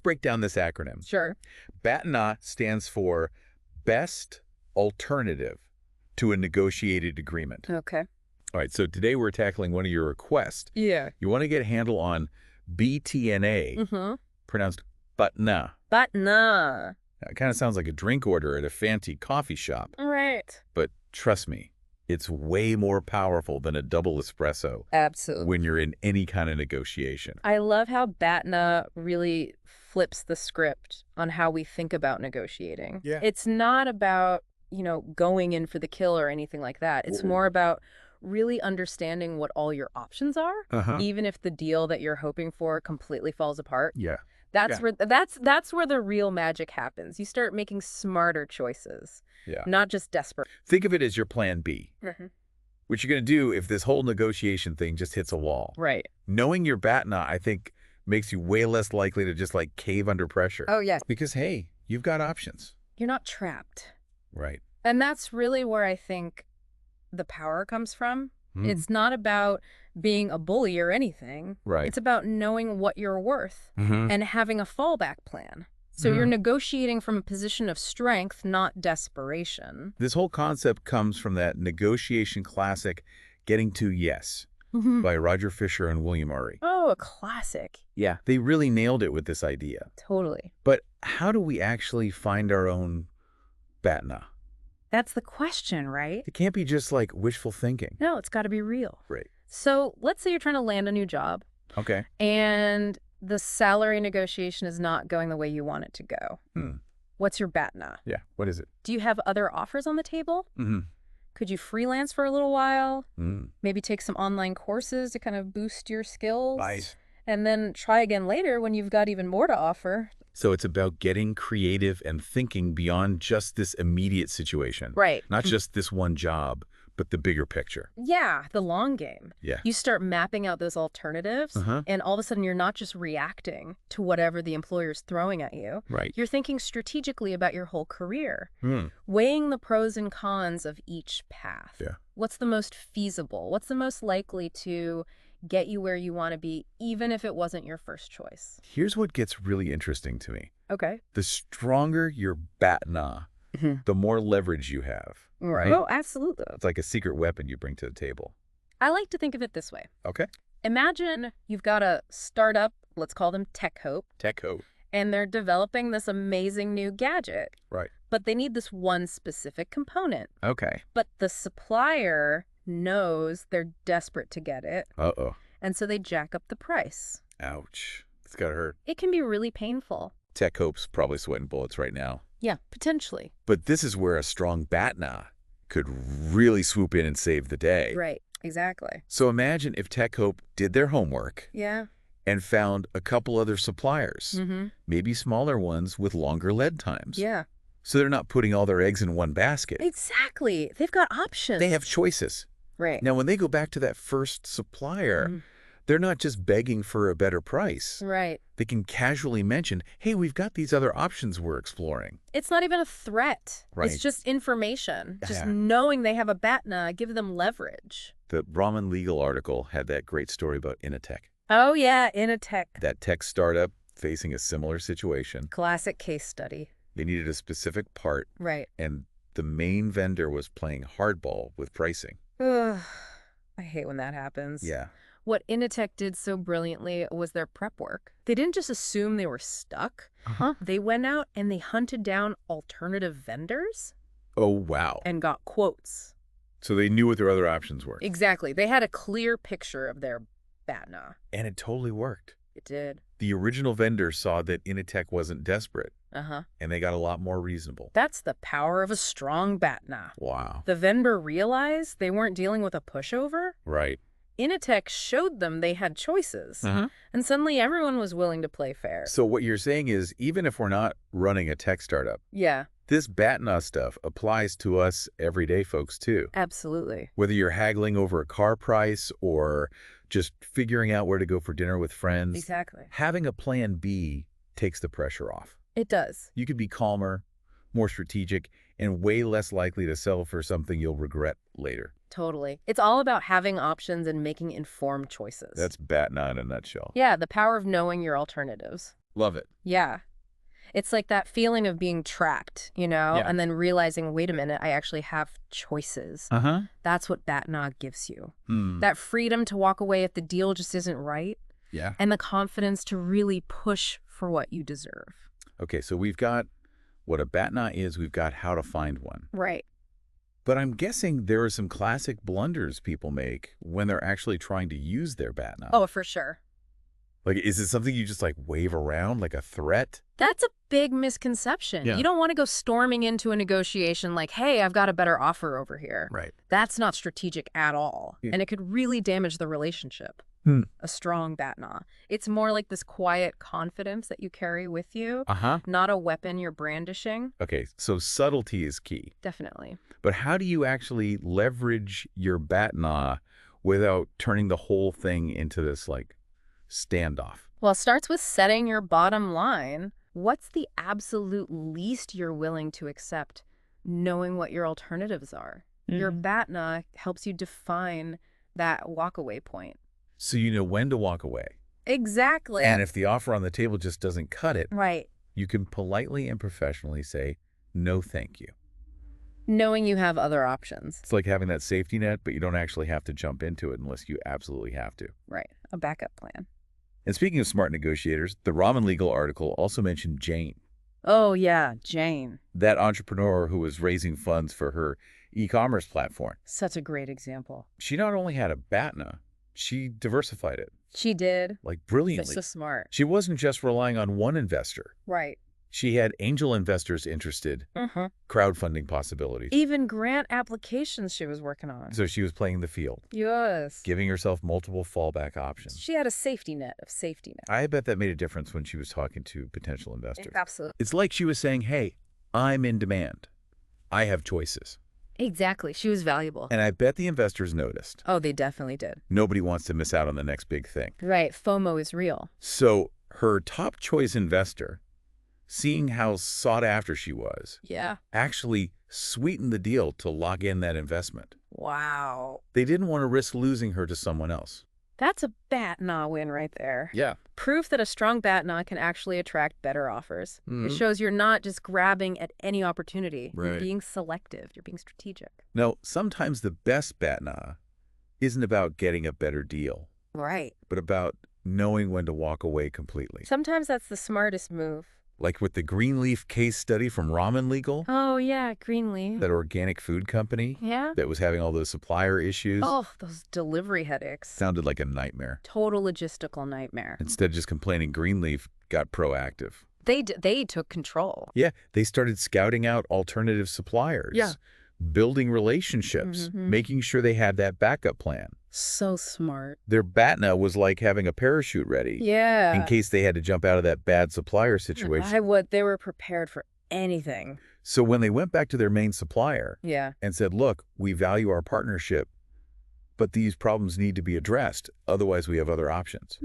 Break down this acronym. Sure. BATNA stands for Best Alternative to a Negotiated Agreement. Okay. All right, so today we're tackling one of your requests. Yeah. You want to get a handle on BTNA, pronounced BATNA. BATNA. It kind of sounds like a drink order at a fancy coffee shop. Right. But trust me, it's way more powerful than a double espresso. Absolutely. When you're in any kind of negotiation. I love how BATNA really flips the script on how we think about negotiating. Yeah. It's not about, going in for the kill or anything like that. It's more about really understanding what all your options are, even if the deal that you're hoping for completely falls apart. Yeah. That's where the real magic happens. You start making smarter choices, not just desperate. Think of it as your plan B. What you're going to do if this whole negotiation thing just hits a wall. Right. Knowing your BATNA, I think, makes you way less likely to just cave under pressure. Oh, yeah. Because, hey, you've got options. You're not trapped. Right. And that's really where I think the power comes from. It's not about being a bully or anything. Right. It's about knowing what you're worth and having a fallback plan. So you're negotiating from a position of strength, not desperation. This whole concept comes from that negotiation classic, Getting to Yes, by Roger Fisher and William Murray. Oh, a classic. Yeah. They really nailed it with this idea. Totally. But how do we actually find our own BATNA? That's the question, right? It can't be just wishful thinking. No, it's got to be real. Right. So let's say you're trying to land a new job. Okay. And the salary negotiation is not going the way you want it to go. What's your BATNA? Yeah. What is it? Do you have other offers on the table? Could you freelance for a little while? Maybe take some online courses to kind of boost your skills? Nice. And then try again later when you've got even more to offer. So it's about getting creative and thinking beyond just this immediate situation. Right. Not just this one job, but the bigger picture. Yeah, the long game. Yeah. You start mapping out those alternatives, and all of a sudden you're not just reacting to whatever the employer's throwing at you. Right. You're thinking strategically about your whole career, weighing the pros and cons of each path. Yeah. What's the most feasible? What's the most likely to get you where you want to be, even if it wasn't your first choice? Here's what gets really interesting to me. Okay. The stronger your BATNA, the more leverage you have. Right. Oh, absolutely. It's like a secret weapon you bring to the table. I like to think of it this way. Okay. Imagine you've got a startup, let's call them Tech Hope. Tech Hope. And they're developing this amazing new gadget. Right. But they need this one specific component. Okay. But the supplier knows they're desperate to get it. Uh-oh. And so they jack up the price. Ouch. It's gotta hurt. It can be really painful. Tech Hope's probably sweating bullets right now. Yeah, potentially. But this is where a strong BATNA could really swoop in and save the day. Right, exactly. So imagine if Tech Hope did their homework and found a couple other suppliers, maybe smaller ones with longer lead times. Yeah. So they're not putting all their eggs in one basket. Exactly. They've got options. They have choices. Right. Now, when they go back to that first supplier, they're not just begging for a better price. Right. They can casually mention, hey, we've got these other options we're exploring. It's not even a threat. Right. It's just information. Just Yeah. knowing they have a BATNA, give them leverage. The Brahman Legal article had that great story about Initech. Oh, yeah, in a tech. That tech startup facing a similar situation. Classic case study. They needed a specific part, Right. and the main vendor was playing hardball with pricing. Ugh, I hate when that happens. Yeah. What Initech did so brilliantly was their prep work. They didn't just assume they were stuck. They went out and they hunted down alternative vendors. Oh, wow. And got quotes. So they knew what their other options were. Exactly. They had a clear picture of their BATNA. And it totally worked. It did. The original vendor saw that Initech wasn't desperate, and they got a lot more reasonable. That's the power of a strong BATNA. Wow. The vendor realized they weren't dealing with a pushover. Right. Initech showed them they had choices, and suddenly everyone was willing to play fair. So what you're saying is, even if we're not running a tech startup, Yeah, this BATNA stuff applies to us everyday folks too. absolutely. Whether you're haggling over a car price or just figuring out where to go for dinner with friends, Exactly. having a plan B takes the pressure off. It does. You can be calmer, more strategic, and way less likely to sell for something you'll regret later. Totally. It's all about having options and making informed choices. That's BATNA in a nutshell. Yeah, the power of knowing your alternatives. Love it. Yeah. It's like that feeling of being trapped, Yeah. and then realizing, wait a minute, I actually have choices. Uh-huh. That's what BATNA gives you. Hmm. That freedom to walk away if the deal just isn't right. Yeah. And the confidence to really push for what you deserve. Okay, so we've got what a BATNA is, we've got how to find one. Right. But I'm guessing there are some classic blunders people make when they're actually trying to use their BATNA. Oh, for sure. Like, is it something you just, like, wave around like a threat? That's a big misconception. Yeah. You don't want to go storming into a negotiation like, hey, I've got a better offer over here. Right. That's not strategic at all. Yeah. And it could really damage the relationship. A strong BATNA. It's more like this quiet confidence that you carry with you, not a weapon you're brandishing. Okay, so subtlety is key. Definitely. But how do you actually leverage your BATNA without turning the whole thing into this, like, standoff? Well, it starts with setting your bottom line. What's the absolute least you're willing to accept, knowing what your alternatives are? Your BATNA helps you define that walkaway point. So you know when to walk away. Exactly. And if the offer on the table just doesn't cut it, right, you can politely and professionally say, no, thank you. Knowing you have other options. It's like having that safety net, but you don't actually have to jump into it unless you absolutely have to. Right, a backup plan. And speaking of smart negotiators, the Ramen Legal article also mentioned Jane. Oh, yeah, Jane. That entrepreneur who was raising funds for her e-commerce platform. Such a great example. She not only had a BATNA, she diversified it. She did. Like, brilliantly. So smart. She wasn't just relying on one investor. Right. She had angel investors interested, crowdfunding possibilities. Even grant applications she was working on. So she was playing the field. Yes. Giving herself multiple fallback options. She had a safety net of safety net. I bet that made a difference when she was talking to potential investors. Absolutely. It's like she was saying, hey, I'm in demand. I have choices. Exactly. She was valuable. And I bet the investors noticed. Oh, they definitely did. Nobody wants to miss out on the next big thing. Right. FOMO is real. So her top choice investor, seeing how sought after she was, actually sweetened the deal to lock in that investment. Wow. They didn't want to risk losing her to someone else. That's a BATNA win right there. Yeah. Proof that a strong BATNA can actually attract better offers. It shows you're not just grabbing at any opportunity. Right. You're being selective. You're being strategic. Now, sometimes the best BATNA isn't about getting a better deal. Right. But about knowing when to walk away completely. Sometimes that's the smartest move. Like with the Greenleaf case study from Ramen Legal. Oh, yeah, Greenleaf. That organic food company. Yeah. That was having all those supplier issues. Oh, those delivery headaches. Sounded like a nightmare. Total logistical nightmare. Instead of just complaining, Greenleaf got proactive. They took control. Yeah, they started scouting out alternative suppliers. Yeah. Building relationships. Making sure they had that backup plan. So smart. Their BATNA was like having a parachute ready. Yeah. In case they had to jump out of that bad supplier situation. They were prepared for anything. So when they went back to their main supplier and said, look, we value our partnership, but these problems need to be addressed. Otherwise, we have other options.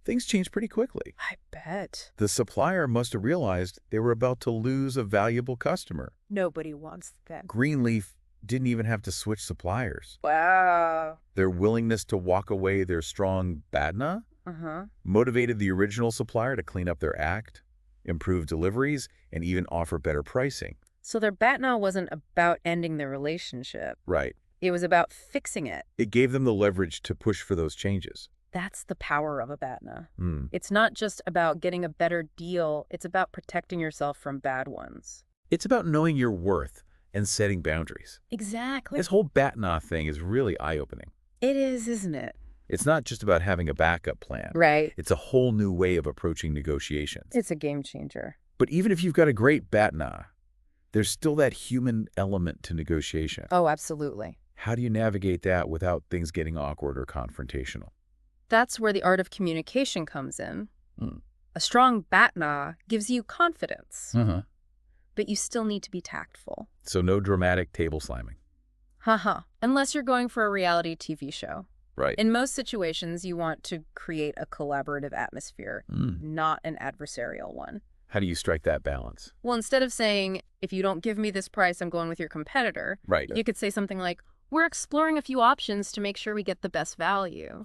Things changed pretty quickly. I bet. The supplier must have realized they were about to lose a valuable customer. Nobody wants that. Greenleaf didn't even have to switch suppliers. Wow. Their willingness to walk away their strong BATNA motivated the original supplier to clean up their act, improve deliveries, and even offer better pricing. So their BATNA wasn't about ending the relationship. Right. It was about fixing it. It gave them the leverage to push for those changes. That's the power of a BATNA. It's not just about getting a better deal. It's about protecting yourself from bad ones. It's about knowing your worth and setting boundaries. Exactly. This whole BATNA thing is really eye-opening. It is, isn't it? It's not just about having a backup plan. Right. It's a whole new way of approaching negotiations. It's a game changer. But even if you've got a great BATNA, there's still that human element to negotiation. Oh, absolutely. How do you navigate that without things getting awkward or confrontational? That's where the art of communication comes in. A strong BATNA gives you confidence. But you still need to be tactful. So no dramatic table slamming. Unless you're going for a reality TV show. Right. In most situations, you want to create a collaborative atmosphere, not an adversarial one. How do you strike that balance? Well, instead of saying, if you don't give me this price, I'm going with your competitor, right. You could say something like, we're exploring a few options to make sure we get the best value.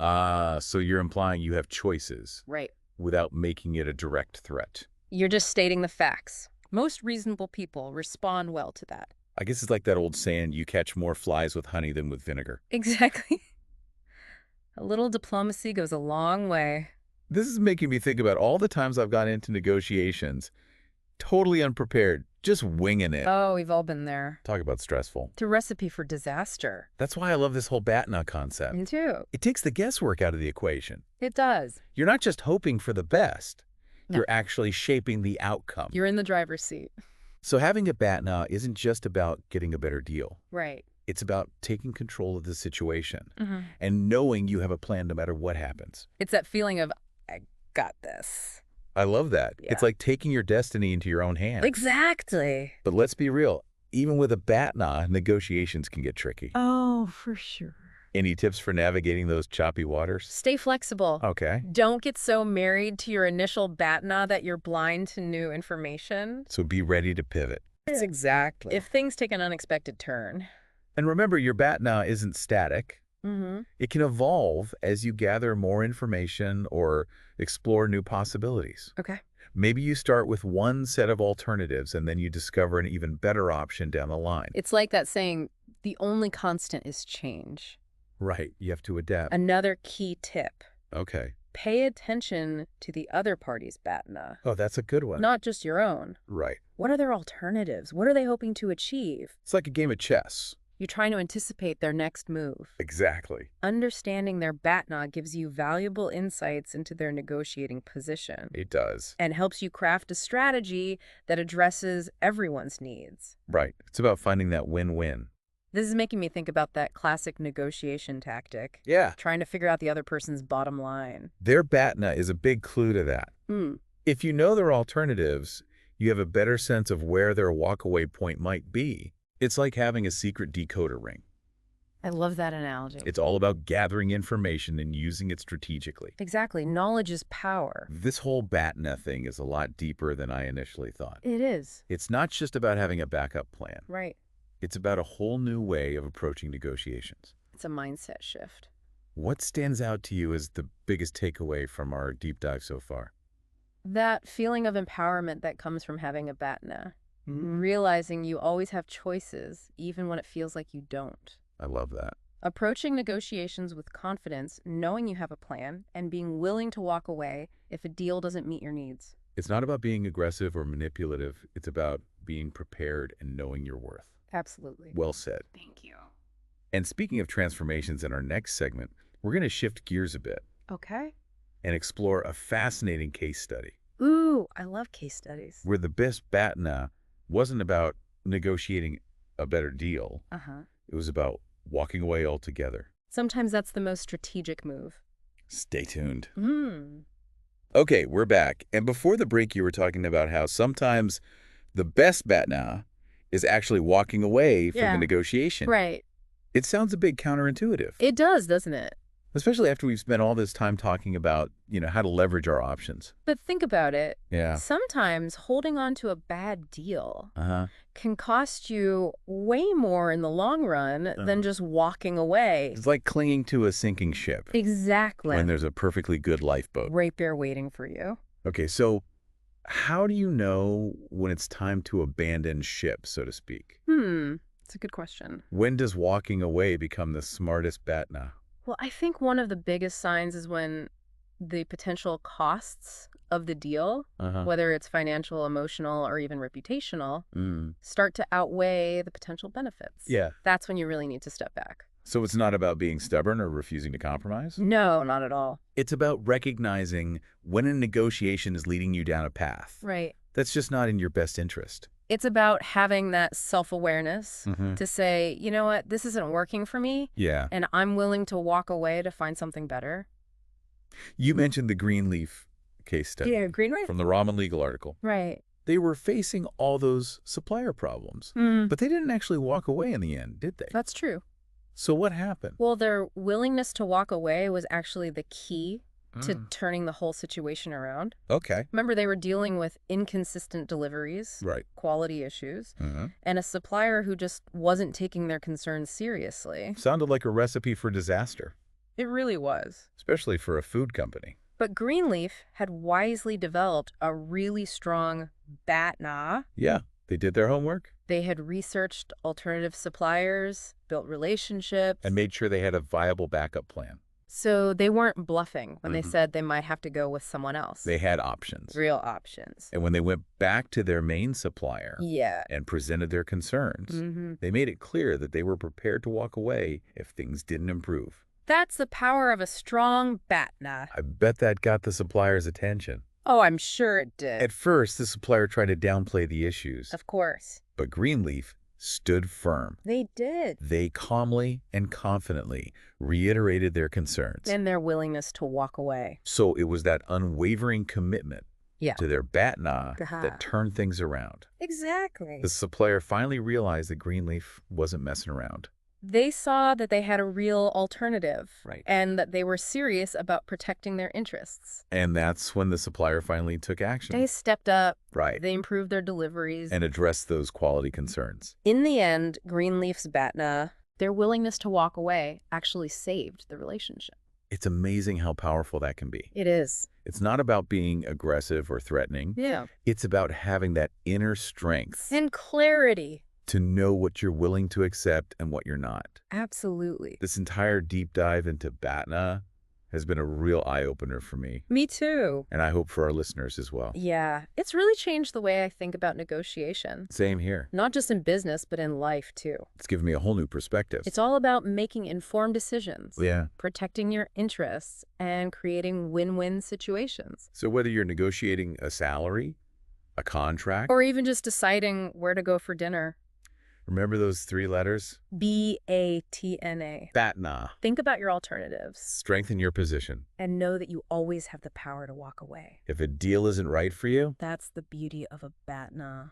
So you're implying you have choices. Right. without making it a direct threat. You're just stating the facts. Most reasonable people respond well to that. I guess it's like that old saying, you catch more flies with honey than with vinegar. Exactly. A little diplomacy goes a long way. This is making me think about all the times I've gone into negotiations totally unprepared, just winging it. Oh, we've all been there. Talk about stressful. It's a recipe for disaster. That's why I love this whole BATNA concept. Me too. It takes the guesswork out of the equation. It does. You're not just hoping for the best. No. You're actually shaping the outcome. You're in the driver's seat. So having a BATNA isn't just about getting a better deal. Right. It's about taking control of the situation and knowing you have a plan no matter what happens. It's that feeling of, I got this. I love that. Yeah. It's like taking your destiny into your own hands. Exactly. But let's be real. Even with a BATNA, negotiations can get tricky. Oh, for sure. Any tips for navigating those choppy waters? Stay flexible. Okay. Don't get so married to your initial BATNA that you're blind to new information. So be ready to pivot. Exactly. If things take an unexpected turn. And remember, your BATNA isn't static. It can evolve as you gather more information or explore new possibilities. Okay. Maybe you start with one set of alternatives and then you discover an even better option down the line. It's like that saying, the only constant is change. Right. You have to adapt. Another key tip. Okay. Pay attention to the other party's BATNA. Oh, that's a good one. Not just your own. Right. What are their alternatives? What are they hoping to achieve? It's like a game of chess. You're trying to anticipate their next move. Exactly. Understanding their BATNA gives you valuable insights into their negotiating position. It does. And helps you craft a strategy that addresses everyone's needs. Right. It's about finding that win-win. This is making me think about that classic negotiation tactic. Yeah. Trying to figure out the other person's bottom line. Their BATNA is a big clue to that. If you know their alternatives, you have a better sense of where their walkaway point might be. It's like having a secret decoder ring. I love that analogy. It's all about gathering information and using it strategically. Exactly. Knowledge is power. This whole BATNA thing is a lot deeper than I initially thought. It is. It's not just about having a backup plan. Right. It's about a whole new way of approaching negotiations. It's a mindset shift. What stands out to you as the biggest takeaway from our deep dive so far? That feeling of empowerment that comes from having a BATNA. Realizing you always have choices, even when it feels like you don't. I love that. Approaching negotiations with confidence, knowing you have a plan, and being willing to walk away if a deal doesn't meet your needs. It's not about being aggressive or manipulative. It's about being prepared and knowing your worth. Absolutely. Well said. Thank you. And speaking of transformations, in our next segment, we're going to shift gears a bit. Okay. And explore a fascinating case study. Ooh, I love case studies. Where the best BATNA wasn't about negotiating a better deal. It was about walking away altogether. Sometimes that's the most strategic move. Stay tuned. Okay, we're back. And before the break, you were talking about how sometimes the best BATNA is actually walking away from the negotiation. Right. It sounds a bit counterintuitive. It does, doesn't it? Especially after we've spent all this time talking about, how to leverage our options. But think about it. Yeah. Sometimes holding on to a bad deal can cost you way more in the long run than just walking away. It's like clinging to a sinking ship. Exactly. When there's a perfectly good lifeboat. Right there waiting for you. Okay, so how do you know when it's time to abandon ship, so to speak? It's a good question. When does walking away become the smartest BATNA? Well, I think one of the biggest signs is when the potential costs of the deal, whether it's financial, emotional, or even reputational, start to outweigh the potential benefits. Yeah. That's when you really need to step back. So it's not about being stubborn or refusing to compromise? No, not at all. It's about recognizing when a negotiation is leading you down a path. Right. That's just not in your best interest. It's about having that self-awareness to say, you know what, this isn't working for me. Yeah. And I'm willing to walk away to find something better. You mentioned the Greenleaf case study. Yeah, Greenleaf. From the Ramen Legal article. Right. They were facing all those supplier problems, but they didn't actually walk away in the end, did they? That's true. So what happened? Well, their willingness to walk away was actually the key to turning the whole situation around. Okay. Remember, they were dealing with inconsistent deliveries, Right. quality issues, and a supplier who just wasn't taking their concerns seriously. Sounded like a recipe for disaster. It really was. Especially for a food company. But Greenleaf had wisely developed a really strong BATNA. Yeah, they did their homework. They had researched alternative suppliers, built relationships. And made sure they had a viable backup plan. So they weren't bluffing when they said they might have to go with someone else. They had options. Real options. And when they went back to their main supplier and presented their concerns, they made it clear that they were prepared to walk away if things didn't improve. That's the power of a strong BATNA. I bet that got the supplier's attention. Oh, I'm sure it did. At first, the supplier tried to downplay the issues. Of course. But Greenleaf stood firm. They did. They calmly and confidently reiterated their concerns. And their willingness to walk away. So it was that unwavering commitment to their BATNA that turned things around. Exactly. The supplier finally realized that Greenleaf wasn't messing around. They saw that they had a real alternative. Right. And that they were serious about protecting their interests. And that's when the supplier finally took action. They stepped up. Right. They improved their deliveries. And addressed those quality concerns. In the end, Greenleaf's BATNA, their willingness to walk away, actually saved the relationship. It's amazing how powerful that can be. It is. It's not about being aggressive or threatening. Yeah. It's about having that inner strength. And clarity. To know what you're willing to accept and what you're not. Absolutely. This entire deep dive into BATNA has been a real eye-opener for me. Me too. And I hope for our listeners as well. Yeah, it's really changed the way I think about negotiation. Same here. Not just in business, but in life too. It's given me a whole new perspective. It's all about making informed decisions. Yeah. Protecting your interests and creating win-win situations. So whether you're negotiating a salary, a contract, or even just deciding where to go for dinner. Remember those 3 letters? BATNA. BATNA. Think about your alternatives. Strengthen your position. And know that you always have the power to walk away. If a deal isn't right for you, that's the beauty of a BATNA.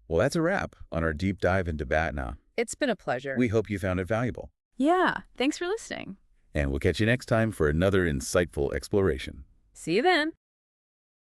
Well, that's a wrap on our deep dive into BATNA. It's been a pleasure. We hope you found it valuable. Yeah, thanks for listening. And we'll catch you next time for another insightful exploration. See you then.